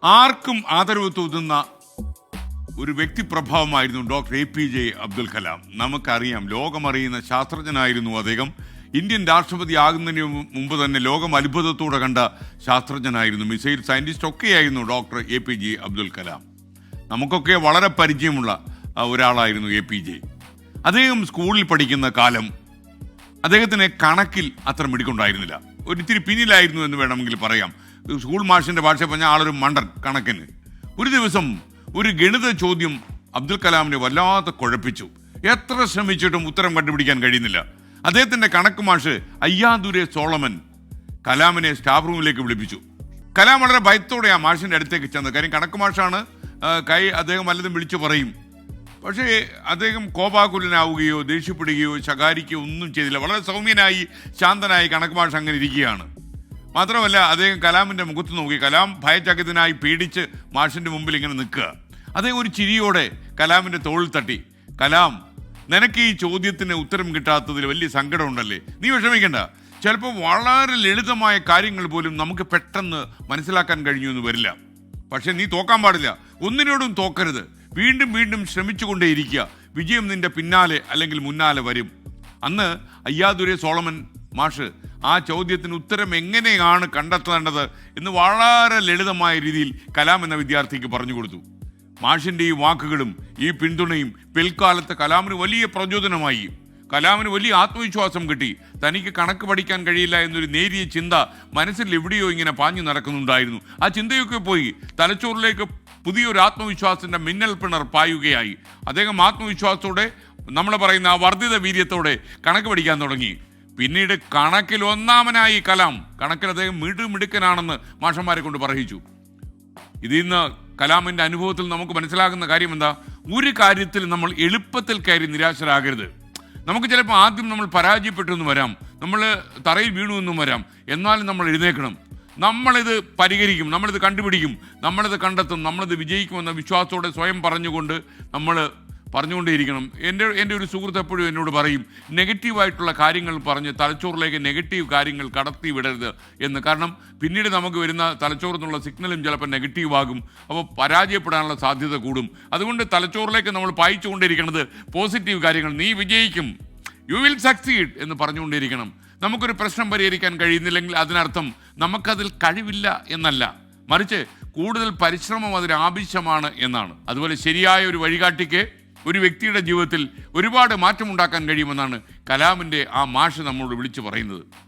ആർക്കും ആദരവ് തോന്നുന്ന ഒരു വ്യക്തിപ്രഭാവമായിരുന്നു ഡോക്ടർ APJ അബ്ദുൽ കലാം. നമുക്കറിയാം, ലോകമറിയുന്ന ശാസ്ത്രജ്ഞനായിരുന്നു അദ്ദേഹം. ഇന്ത്യൻ രാഷ്ട്രപതി ആകുന്നതിന് മുമ്പ് തന്നെ ലോകം അത്ഭുതത്തോടെ കണ്ട ശാസ്ത്രജ്ഞനായിരുന്നു. മിസൈൽ സയന്റിസ്റ്റ് ഒക്കെയായിരുന്നു ഡോക്ടർ APJ അബ്ദുൽ കലാം. നമുക്കൊക്കെ വളരെ പരിചയമുള്ള ഒരാളായിരുന്നു APJ. അദ്ദേഹം സ്കൂളിൽ പഠിക്കുന്ന കാലം അദ്ദേഹത്തിന് കണക്കിൽ അത്ര മിടുക്കുണ്ടായിരുന്നില്ല. ഒരിത്തിരി പിന്നിലായിരുന്നു എന്ന് വേണമെങ്കിൽ പറയാം. സ്കൂൾ മാഷിൻ്റെ ഭാഷ പറഞ്ഞാൽ ആളൊരു മണ്ടൻ കണക്കിന്. ഒരു ദിവസം ഒരു ഗണിത ചോദ്യം അബ്ദുൽ കലാമിനെ വല്ലാതെ കുഴപ്പിച്ചു. എത്ര ശ്രമിച്ചിട്ടും ഉത്തരം കണ്ടുപിടിക്കാൻ കഴിയുന്നില്ല. അദ്ദേഹത്തിൻ്റെ കണക്ക് മാഷ് അയ്യാദുരെ സോളമൻ കലാമിനെ സ്റ്റാഫ് റൂമിലേക്ക് വിളിപ്പിച്ചു. കലാം വളരെ ഭയത്തോടെ ആ മാഷിൻ്റെ അടുത്തേക്ക് ചെന്നത്. കാര്യം കണക്ക് മാഷാണ്. അദ്ദേഹം വല്ലതും വിളിച്ചു പറയും. പക്ഷേ അദ്ദേഹം കോപാകുലനാവുകയോ ദേഷ്യപ്പെടുകയോ ശകാരിക്കുകയോ ഒന്നും ചെയ്തില്ല. വളരെ സൗമ്യനായി ശാന്തനായി കണക്ക് മാഷ് അങ്ങനെ ഇരിക്കുകയാണ്. മാത്രമല്ല, അദ്ദേഹം കലാമിൻ്റെ മുഖത്ത് നോക്കി. കലാം ഭയചകിതനായി പേടിച്ച് മാഷിൻ്റെ മുമ്പിൽ ഇങ്ങനെ നിൽക്കുക. അദ്ദേഹം ഒരു ചിരിയോടെ കലാമിൻ്റെ തോളിൽ തട്ടി, "കലാം, നിനക്ക് ഈ ചോദ്യത്തിന് ഉത്തരം കിട്ടാത്തതിൽ വലിയ സങ്കടമുണ്ടല്ലേ? നീ വിഷമിക്കണ്ട. ചിലപ്പോൾ വളരെ ലളിതമായ കാര്യങ്ങൾ പോലും നമുക്ക് പെട്ടെന്ന് മനസ്സിലാക്കാൻ കഴിഞ്ഞു എന്ന് വരില്ല. പക്ഷെ നീ തോക്കാൻ പാടില്ല. ഒന്നിനോടും തോക്കരുത്. വീണ്ടും വീണ്ടും ശ്രമിച്ചുകൊണ്ടേയിരിക്കുക. വിജയം നിന്റെ പിന്നാലെ അല്ലെങ്കിൽ മുന്നാലെ വരും." അന്ന് അയ്യാദുരെ സോളമൻ മാഷ് ആ ചോദ്യത്തിന് ഉത്തരം എങ്ങനെയാണ് കണ്ടെത്തേണ്ടത് എന്ന് വളരെ ലളിതമായ രീതിയിൽ കലാം എന്ന വിദ്യാർത്ഥിക്ക് പറഞ്ഞു കൊടുത്തു. മാഷിൻ്റെ ഈ വാക്കുകളും ഈ പിന്തുണയും പിൽക്കാലത്ത് കലാമിന് വലിയ പ്രചോദനമായി. കലാമിന് വലിയ ആത്മവിശ്വാസം കിട്ടി. തനിക്ക് കണക്ക് പഠിക്കാൻ കഴിയില്ല എന്നൊരു നേരിയ ചിന്ത മനസ്സിൽ എവിടെയോ ഇങ്ങനെ പാഞ്ഞു നടക്കുന്നുണ്ടായിരുന്നു. ആ ചിന്തയൊക്കെ പോയി തലച്ചോറിലേക്ക് പുതിയൊരു ആത്മവിശ്വാസത്തിൻ്റെ മിന്നൽ പിണർ പായുകയായി. അദ്ദേഹം ആത്മവിശ്വാസത്തോടെ, നമ്മൾ പറയുന്ന ആ വർദ്ധിത വീര്യത്തോടെ കണക്ക് പഠിക്കാൻ തുടങ്ങി. പിന്നീട് കണക്കിൽ ഒന്നാമനായി കലാം. കണക്കിൽ അദ്ദേഹം മിടുക്കനാണെന്ന് മാഷന്മാരെ കൊണ്ട് പറയിച്ചു. ഇതിൽ നിന്ന് കലാമിൻ്റെ അനുഭവത്തിൽ നമുക്ക് മനസ്സിലാകുന്ന കാര്യം എന്താ? ഒരു കാര്യത്തിൽ നമ്മൾ എളുപ്പത്തിൽ കയറി നിരാശരാകരുത്. നമുക്ക് ചിലപ്പോൾ ആദ്യം നമ്മൾ പരാജയപ്പെട്ടെന്നും വരാം, നമ്മൾ തറയിൽ വീണു എന്നും വരാം. എന്നാലും നമ്മൾ എഴുന്നേൽക്കണം. നമ്മളിത് പരിഹരിക്കും, നമ്മളിത് കണ്ടുപിടിക്കും, നമ്മളിത് കണ്ടെത്തും, നമ്മളിത് വിജയിക്കുമെന്ന വിശ്വാസത്തോടെ സ്വയം പറഞ്ഞുകൊണ്ടേയിരിക്കണം. എൻ്റെ ഒരു സുഹൃത്ത് എപ്പോഴും എന്നോട് പറയും, നെഗറ്റീവായിട്ടുള്ള കാര്യങ്ങൾ പറഞ്ഞ് തലച്ചോറിലേക്ക് നെഗറ്റീവ് കാര്യങ്ങൾ കടത്തി വിടരുത് എന്ന്. കാരണം പിന്നീട് നമുക്ക് വരുന്ന തലച്ചോറിൽ നിന്നുള്ള സിഗ്നലും ചിലപ്പോൾ നെഗറ്റീവ് ആകും. അപ്പോൾ പരാജയപ്പെടാനുള്ള സാധ്യത കൂടും. അതുകൊണ്ട് തലച്ചോറിലേക്ക് നമ്മൾ പായിച്ചുകൊണ്ടിരിക്കുന്നത് പോസിറ്റീവ് കാര്യങ്ങൾ. നീ വിജയിക്കും, യു വിൽ സക്സീഡ് എന്ന് പറഞ്ഞുകൊണ്ടിരിക്കണം. നമുക്കൊരു പ്രശ്നം പരിഹരിക്കാൻ കഴിയുന്നില്ലെങ്കിൽ അതിനർത്ഥം നമുക്കതിൽ കഴിവില്ല എന്നല്ല, മറിച്ച് കൂടുതൽ പരിശ്രമം അതിന് ആവശ്യമാണ് എന്നാണ്. അതുപോലെ ശരിയായ ഒരു വഴികാട്ടിക്ക് ഒരു വ്യക്തിയുടെ ജീവിതത്തിൽ ഒരുപാട് മാറ്റമുണ്ടാക്കാൻ കഴിയുമെന്നാണ് കലാമിൻ്റെ ആ മാഷ് നമ്മളോട് വിളിച്ചു പറയുന്നത്.